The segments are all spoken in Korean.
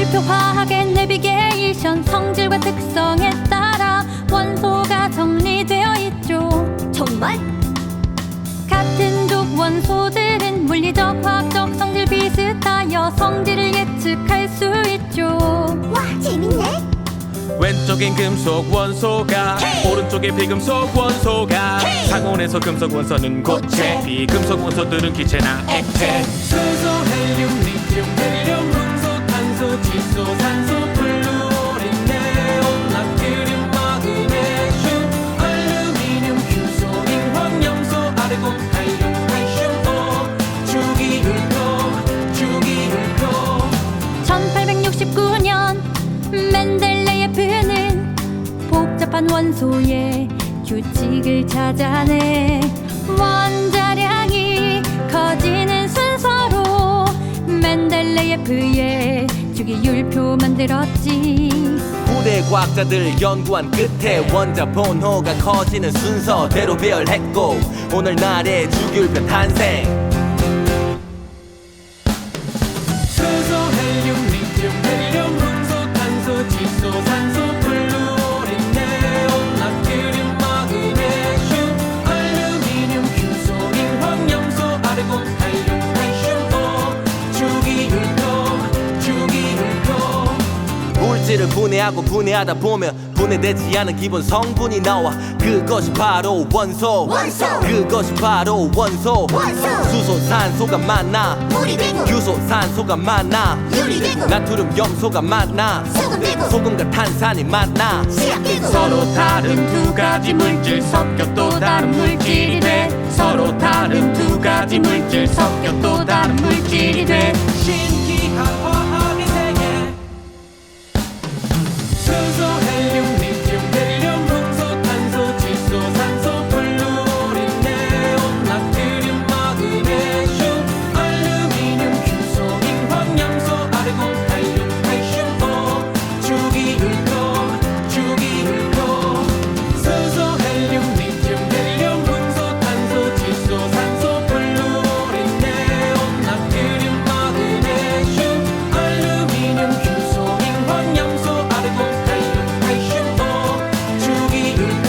물표 화학의 내비게이션 성질과 특성에 따라 원소가 정리되어 있죠. 정말? 같은 족 원소들은 물리적, 화학적 성질 비슷하여 성질을 예측할 수 있죠. 와, 재밌네. 왼쪽엔 금속 원소가 K! 오른쪽에 비금속 원소가 K! 상온에서 금속 원소는 고체 고체. 비금속 원소들은 기체나 액체 수소, 헬륨, 리튬, 헬륨, 문소, 탄소, 질소, 산소, 플루오린, 네온, 나트륨, 마그네슘, 알루미늄, 규소민, 황염소, 아르곤, 칼륨, 칼슘, 주기율표 1869년 멘델레예프는 복잡한 원소의 규칙을 찾아내 원자량이 커지는 순서로 멘델레예프의 주기율표 만들었지. 후대 과학자들 연구한 끝에 원자 번호가 커지는 순서대로 배열했고 오늘날의 주기율표 탄생. 수소, 헬륨, 리튬, 헬륨, 문소, 탄소, 질소, 산소, 플루오린, 네온, 나트륨, 마그네슘, 알루미늄, 규소민, 황염소, 아르곤, 칼륨, 칼슘, 주기율표 물질을 분해하고 분해하다 보면 분해되지 않은 기본 성분이 나와. 그것이 바로 원소. 그것이 바로 원소. 수소, 산소가 만나 물이 되고 규소, 산소가 만나 유리 되고 나트륨, 염소가 만나 소금 되고 소금과 탄산이 만나 시약 되고 서로 다른 두 가지 물질 섞여 또 다른 물질이 돼 서로 다른 두 가지 물질 섞여 또 다른 물질이 돼 신기한 화학의 세계 수소, 헬륨, 리튬, 헬륨, 문소, 탄소, 질소, 산소, 플루오린, 네온, 나트륨, 마그네슘, 알루미늄, 규소민, 황염소, 아르곤, 칼륨, 칼슘, 주기율표 수소, 헬륨, 리튬, 헬륨, 문소, 탄소, 질소, 산소, 플루오린, 네온, 나트륨, 마그네슘, 알루미늄, 규소민, 황염소, 아르곤, 칼륨, 칼슘, 주기율표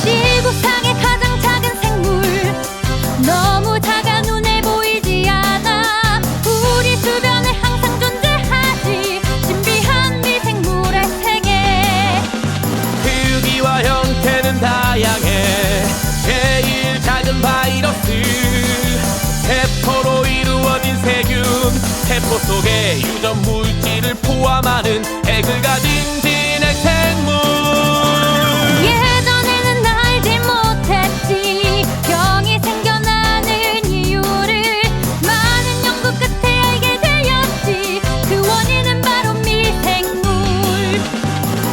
지구상의 가장 작은 생물 너무 작아 눈에 보이지 않아. 우리 주변에 항상 존재하지 신비한 미생물의 세계. 크기와 형태는 다양해 제일 작은 바이러스 세포로 이루어진 세균 세포 속에 유전 물질을 포함하는 핵을 가진 진핵 생물 예전에는 알지 못했지 병이 생겨나는 이유를 많은 연구 끝에 알게 되었지. 그 원인은 바로 미생물.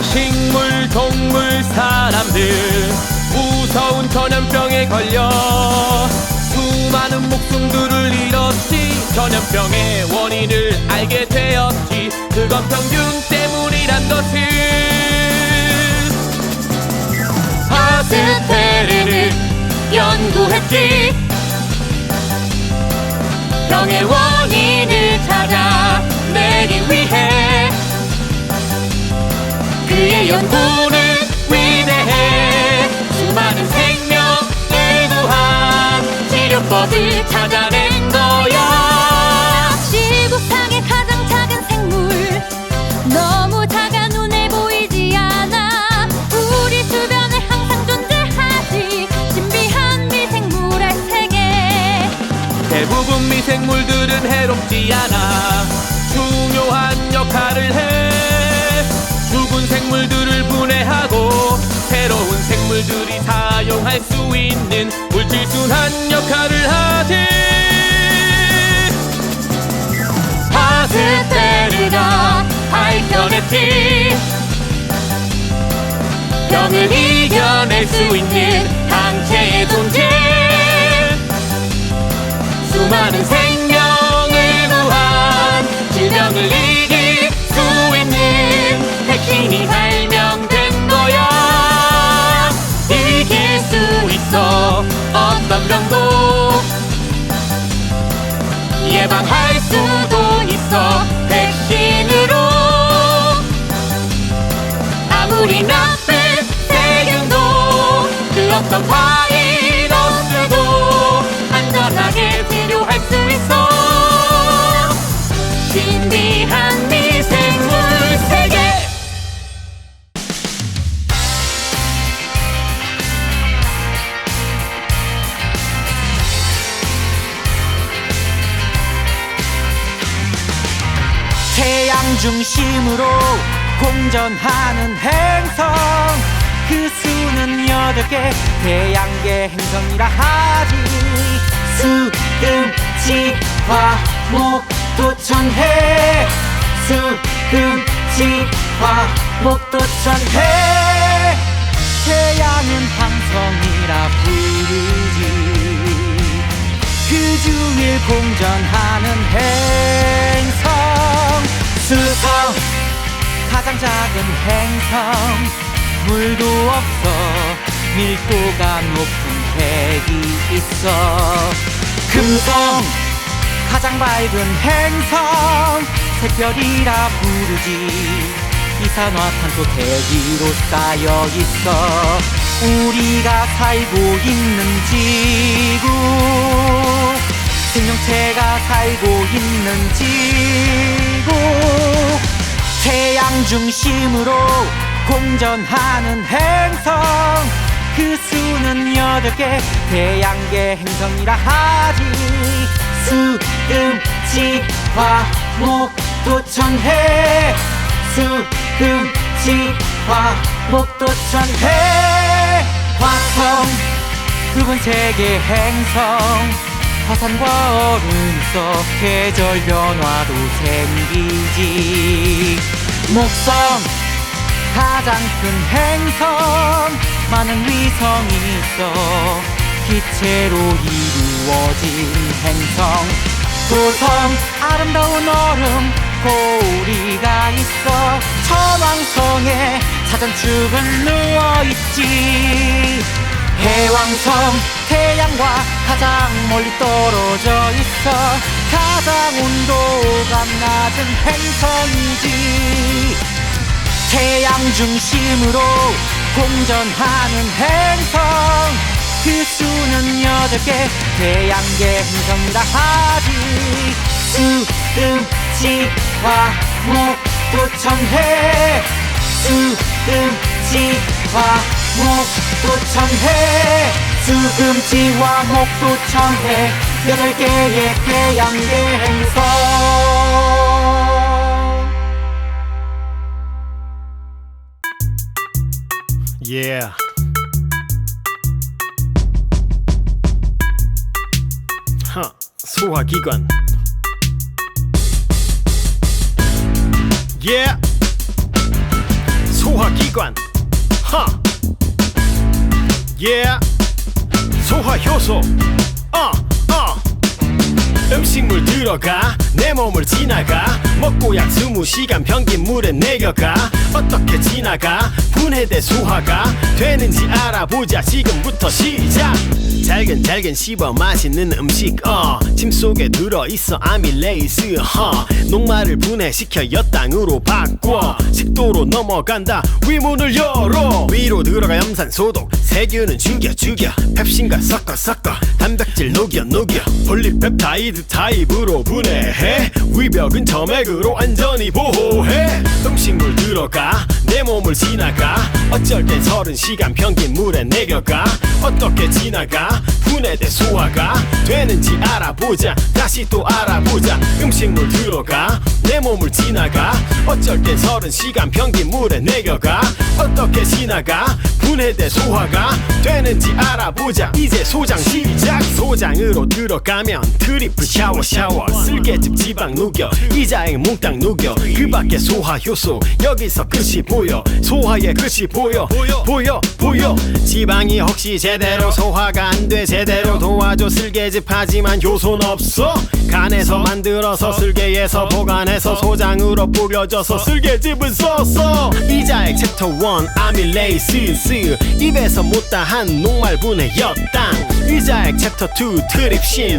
식물, 동물, 사람들 무서운 전염병에 걸려 수많은 목숨들을 잃었지. 전염병의 원인을 알게 되었지. 그건 병균 때문이란 것을 파스테르는 연구했지. 병의 원인을 찾아내기 위해 그의 연구는 위대해. 수많은 생명을 구한 치료법을 찾아낸 거야. 지구상의 가장 작은 생물 너무 작아 눈에 보이지 않아. 우리 주변에 항상 존재하지 신비한 미생물의 세계. 대부분 미생물들은 해롭지 않아 중요한 역할을 해. 죽은 생물들을 분해하고 새로운 생물들이 사용할 수 있는 물질 순환 역할을 하지. 파스테르가 발견했지. 병을 이겨낼 수 있는 항체의 존재. 수많은 생명을 구한 질병을 이길 예방할 수도 있어 백신으로. 아무리 나쁜 세균도 그 어떤 바이러스도 안전하게 치료할 수 있어. 신비한 미생물 세계. 태양 중심으로 공전하는 행성, 그 수는 8개, 태양계 행성이라 하지. 수, 금, 지, 화, 목, 도, 천, 해. 수, 금, 지, 화, 목, 도, 천, 해. 태양은 항성이라 부르지. 그 중에 공전하는 행성, 수성, 가장 작은 행성. 물도 없어, 밀도가 높은 핵이 있어. 금성, 가장 밝은 행성, 새별이라 부르지. 이산화탄소 대기로 쌓여 있어. 우리가 살고 있는 지구, 생명체가 살고 있는 지구. 태양 중심으로 공전하는 행성, 그 수는 8개, 태양계 행성이라 하지. 수, 금, 지, 화, 목, 도, 천, 해. 수, 금, 지, 화, 목, 도, 천, 해. 화성, 붉은색의 행성, 화산과 얼음 속 계절 변화도 생기지. 목성, 가장 큰 행성, 많은 위성이 있어 기체로 이루어진 행성. 토성, 아름다운 얼음 고리가 있어 천왕성에 사전축은 누워있지. 해왕성, 태양과 가장 멀리 떨어져 있어 가장 온도가 낮은 행성이지. 태양 중심으로 공전하는 행성, 그 수는 8개, 태양계 행성이라 하지. 수, 금, 지, 화, 목, 도, 천, 해. 수, 금, 지, 화, 목, 도, 천, 해. 수, 금, 지, 화, 목, 도, 천, 해. 8개의 태양계 행성. Yeah. 소화기관. Yeah. 소화기관. Yeah. 소화효소. 음식물 들어가 내 몸을 지나가 먹고 약 20시간 평균 물에 내려가. 어떻게 지나가 분해돼 소화가 되는지 알아보자. 지금부터 시작. 잘근 씹어 맛있는 음식 침 속에 들어있어 아밀레이스 녹말을 분해시켜 엿당으로 바꿔 식도로 넘어간다. 위문을 열어 위로 들어가 염산소독 세균은 죽여 펩신과 섞어 단백질 녹여 폴리펩타이드 타입으로 분해해. 위벽은 점액으로 안전히 보호해. 음식물 들어가 내 몸을 지나가 어쩔 땐 30시간 평균 물에 내려가. 어떻게 지나가 분해돼 소화가 되는지 알아보자. 다시 또 알아보자. 음식물 들어가 내 몸을 지나가 어쩔 땐 30시간 평균 물에 내려가. 어떻게 지나가 분해돼 소화가 되는지 알아보자. 이제 소장 시작. 소장으로 들어가면 트리플 샤워 쓸개즙 지방 녹여 이자액 몽땅 녹여. 그 밖에 소화효소 여기서 끝이 보내. 보여 소화의 끝이 보여 지방이 혹시 제대로 소화가 안 돼 제대로 도와줘 쓸개즙 하지만 효소는 없어 간에서 만들어서 쓸개에서 보관해서 소장으로 뿌려져서 쓸개즙은 썼어 이자액 챕터 1 아밀레이스 입에서 못다한 녹말분해 엿당 이자액 챕터 2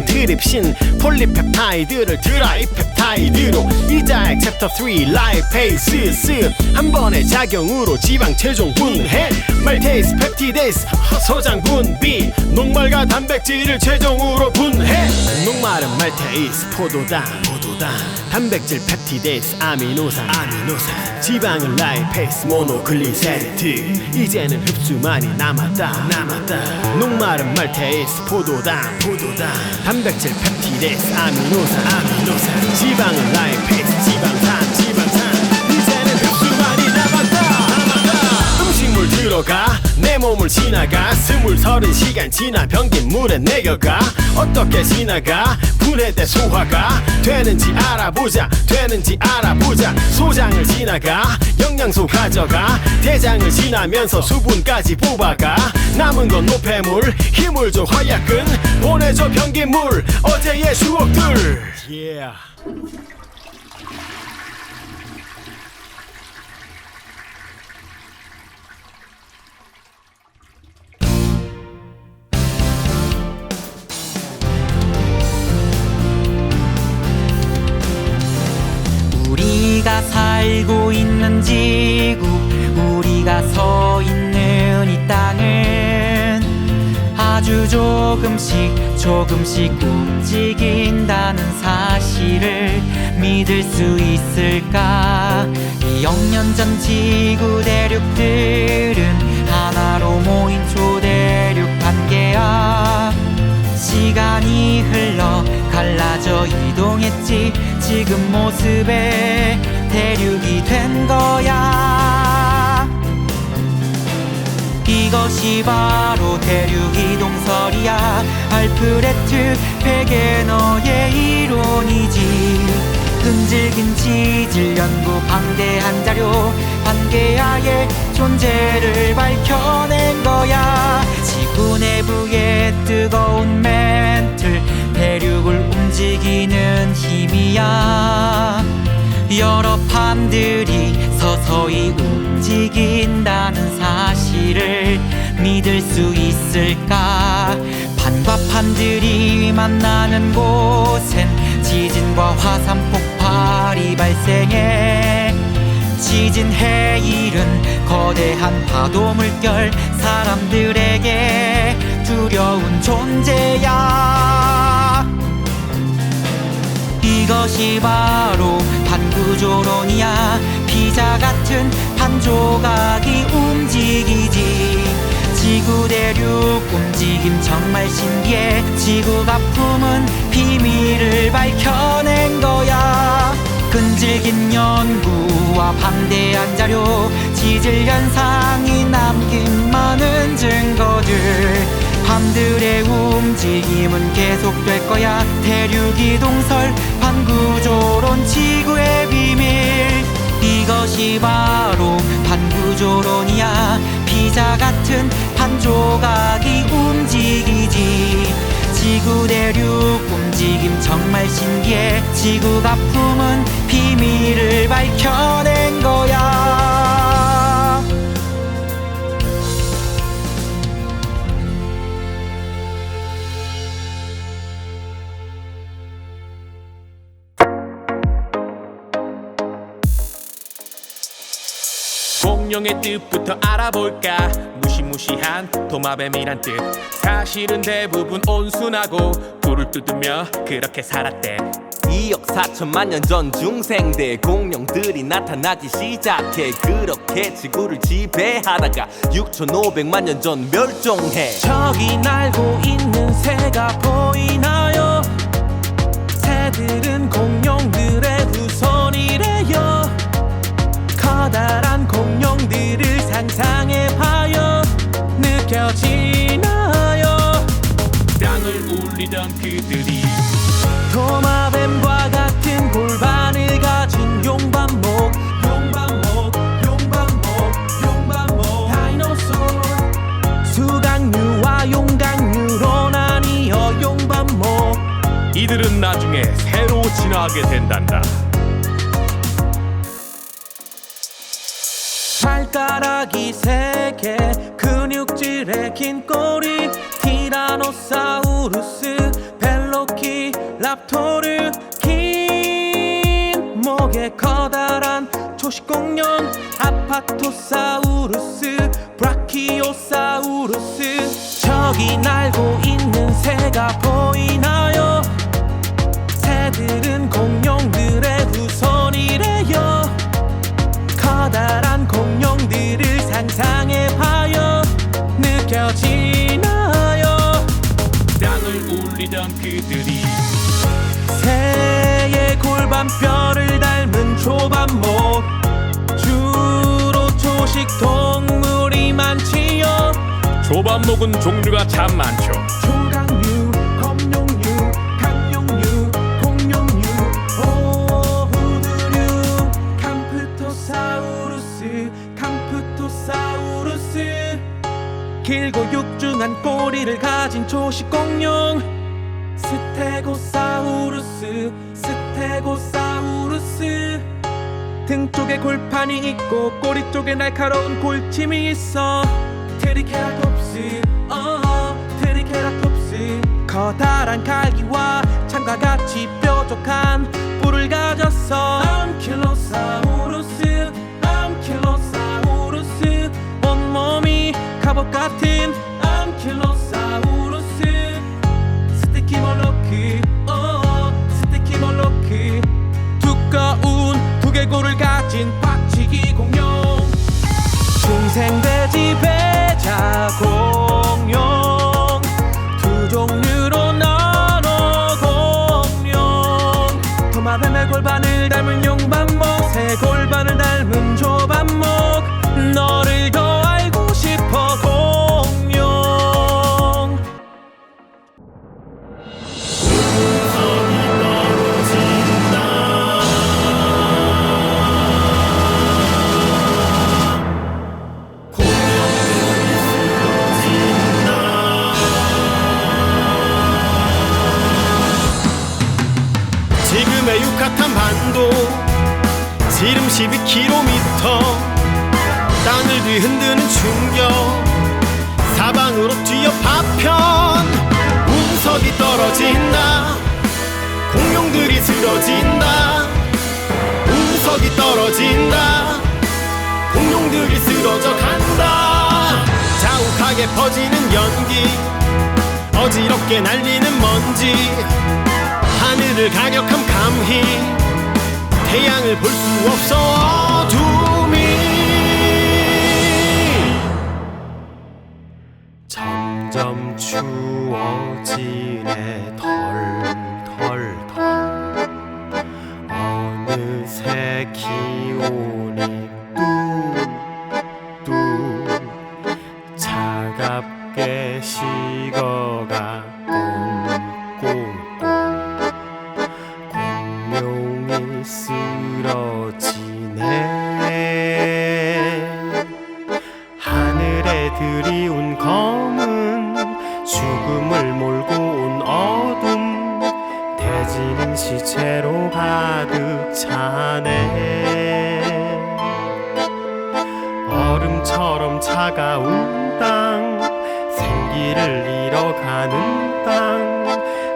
트립신 폴리펩타이드를 드라이펩타이드로 이자액 챕터 3 라이페이스 한 번의 작용으로 지방 최종 분해 말테이스 펩티데이스 소장 분비 녹말과 단백질을 최종으로 분해 녹말은 말테이스 포도당 단백질 펩티데이스 아미노산 지방은 라이페이스 모노글리세리드 이제는 흡수만이 남았다 녹말은 말테이스 포도당 단백질 펩티데이스 아미노산 지방은 라이페이스 지방산 이제는 흡수만이 남았다 음식물 들어가 내 몸을 지나가 20-30시간 지나 변긴 물에 내려가 어떻게 지나가 분해돼 소화가 되는지 알아보자 소장을 지나가 영양소 가져가 대장을 지나면서 수분까지 뽑아가 남은 건 노폐물 힘을 줘 화약은 보내줘 변긴 물 어제의 추억들 yeah. 우리가 살고 있는 지구 우리가 서 있는 이 땅은 아주 조금씩 움직인다는 사실을 믿을 수 있을까 2억 년 전 지구 대륙들은 하나로 모인 초대륙 단계야 시간이 흘러 갈라져 이동했지 지금 모습의 대륙이 된 거야 이것이 바로 대륙 이동설이야 알프레트 베게너의 이론이지 끈질긴 지질 연구 방대한 자료 판게아의 존재를 밝혀낸 거야 지구 내부의 뜨거운 멘틀 대륙을 움직이는 힘이야 여러 판들이 서서히 움직인다는 사실을 믿을 수 있을까 판과 판들이 만나는 곳엔 지진과 화산 폭발이 발생해 지진 해일은 거대한 파도 물결 사람들에게 두려운 존재야 이것이 바로 판구조론이야 피자 같은 판조각이 움직이지 지구 대륙 움직임 정말 신기해 지구가 품은 비밀을 밝혀낸 거야 끈질긴 연구와 방대한 자료 지질 현상이 남긴 많은 증거들 판들의 움직임은 계속될 거야 대륙 이동설 판구조론 지구의 비밀 이것이 바로 판구조론이야 피자 같은 판조각이 움직이지 지구 대륙 움직임 정말 신기해 지구가 품은 비밀을 밝혀낸 거야 공룡의 뜻부터 알아볼까 무시무시한 도마뱀이란 뜻 사실은 대부분 온순하고 불을 뜯으며 그렇게 살았대 2억 4천만 년 전 중생대 공룡들이 나타나기 시작해 그렇게 지구를 지배하다가 6,500만 년 전 멸종해 저기 날고 있는 새가 보이나요 새들은 공룡들의 후손이래요 커다란 공룡들을 상상해봐요 느껴지나요 땅을 울리던 그들이 도마뱀과 같은 골반을 가진 용반목 새들은 나중에 새로 진화하게 된단다. 발가락이 3개, 근육질의 긴 꼬리, 티라노사우루스, 벨로키랍토르, 긴 목에 커다란 초식공룡, 아파토사우루스, 브라키오사우루스. 저기 날고 있는 새가 보이나요? 새들은 공룡들의 후손이래요. 커다란 공룡들을 상상해봐요. 느껴지나요? 땅을 울리던 그들이 새의 골반뼈를 닮은 조반목, 주로 초식 동물이 많지요. 조반목은 종류가 참 많죠. 조각류, 검룡류, 강룡류, 공룡류, 호두류, 캄프토사우루스. 길고 육중한 꼬리를 가진 초식 공룡, 스테고사우루스. 등 쪽에 골판이 있고 꼬리 쪽에 날카로운 골침이 있어. 트리케라톱스. 커다란 갈기와 창과 같이 뾰족한 뿔을 가졌어. 앙킬로사우루스. 온몸이 갑옷 같은 앙킬로사우루스. 스티키몰로크. 두꺼운 두개골을 가진 박치기 공룡. 중생돼지 배자 공룡. 두 종류로 나눠 공룡. 도마뱀의 골반을 닮은 용반목, 새 골반을 닮은 조반목. 너를 더 알고 싶어 공룡. 지금의 유카탄 반도 지름 12km, 땅을 뒤흔드는 충격, 사방으로 뛰어 파편. 운석이 떨어진다, 공룡들이 쓰러진다. 운석이 떨어진다, 공룡들이 쓰러져 간다. 자욱하게 퍼지는 연기, 어지럽게 날리는 먼지, 하늘을 가격함 감히 태양을 볼 수 없어 어둠이. 점점 추워지네 덜덜덜. 어느새 기온이 뚝뚝 차갑게 식어가 꽁꽁꽁. 공룡이 쓰러지네. 하늘에 들이운 검은 죽음을 몰고 온 어둠, 대지는 시체로 가득 차네. 얼음처럼 차가운 땅, 생기를 잃어가는 땅.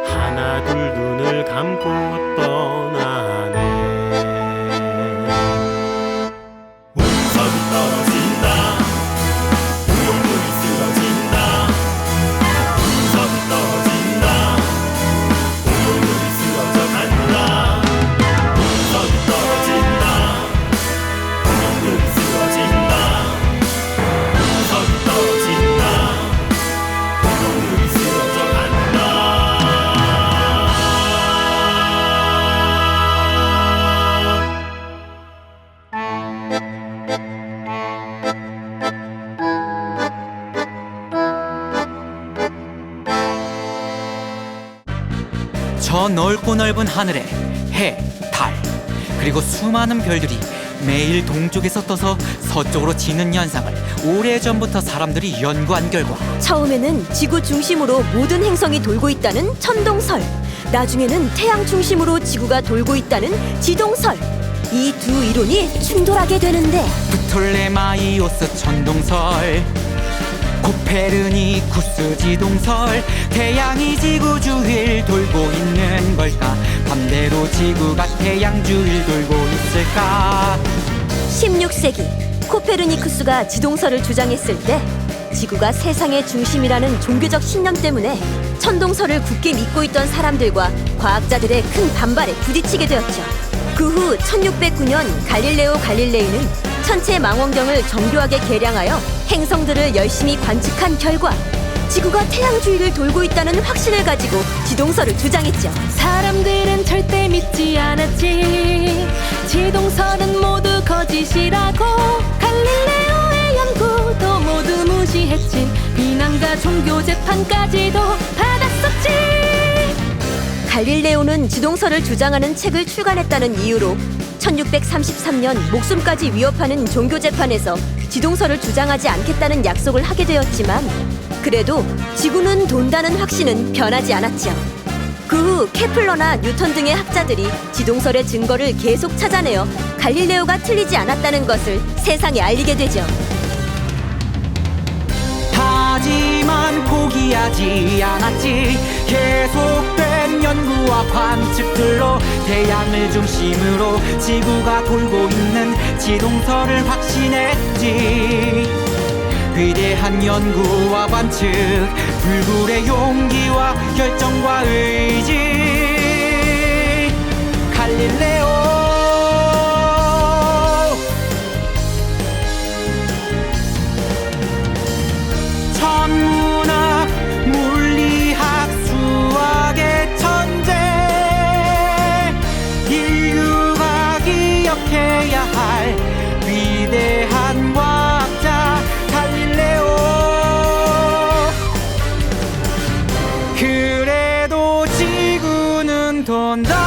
하나 둘 눈을 감고 떠나네. 운석이 떨어진다, 공룡들이 쓰러진다. 운석이 떨어진다, 공룡들이 쓰러져 간다. 운석이 떨어진다, 공룡들이 쓰러진다. 운석이 떨어진다, 공룡들이 쓰러져 간다. 저 넓고 넓은 하늘에 해, 달, 그리고 수많은 별들이 매일 동쪽에서 떠서 서쪽으로 지는 현상을 오래전부터 사람들이 연구한 결과 처음에는 지구 중심으로 모든 행성이 돌고 있다는 천동설, 나중에는 태양 중심으로 지구가 돌고 있다는 지동설. 이 두 이론이 충돌하게 되는데 프톨레마이오스 천동설, 코페르니쿠스 지동설. 태양이 지구 주위를 돌고 있는 걸까? 반대로 지구가 태양 주위를 돌고 있을까? 16세기 코페르니쿠스가 지동설을 주장했을 때 지구가 세상의 중심이라는 종교적 신념 때문에 천동설을 굳게 믿고 있던 사람들과 과학자들의 큰 반발에 부딪히게 되었죠. 그 후 1609년 갈릴레오 갈릴레이는 천체 망원경을 정교하게 개량하여 행성들을 열심히 관측한 결과 지구가 태양 주위를 돌고 있다는 확신을 가지고 지동설을 주장했죠. 사람들은 절대 믿지 않았지. 지동설은 모두 거짓이라고. 갈릴레오의 연구도 모두 무시했지. 비난과 종교 재판까지도 받았었지. 갈릴레오는 지동설을 주장하는 책을 출간했다는 이유로 1633년 목숨까지 위협하는 종교 재판에서 지동설을 주장하지 않겠다는 약속을 하게 되었지만 그래도 지구는 돈다는 확신은 변하지 않았죠. 그 후 케플러나 뉴턴 등의 학자들이 지동설의 증거를 계속 찾아내어 갈릴레오가 틀리지 않았다는 것을 세상에 알리게 되죠. 하지만 포기하지 않았지. 계속된 연구와 관측들로 태양을 중심으로 지구가 돌고 있는 지동설을 확신했지. 위대한 연구와 관측, 불굴의 용기와 결정과 의지. 갈릴레오 천문학, 물리학, 수학의 천재. 인류가 기억해야 할 위대한 과학자 갈릴레오. 그래도 지구는 돈다.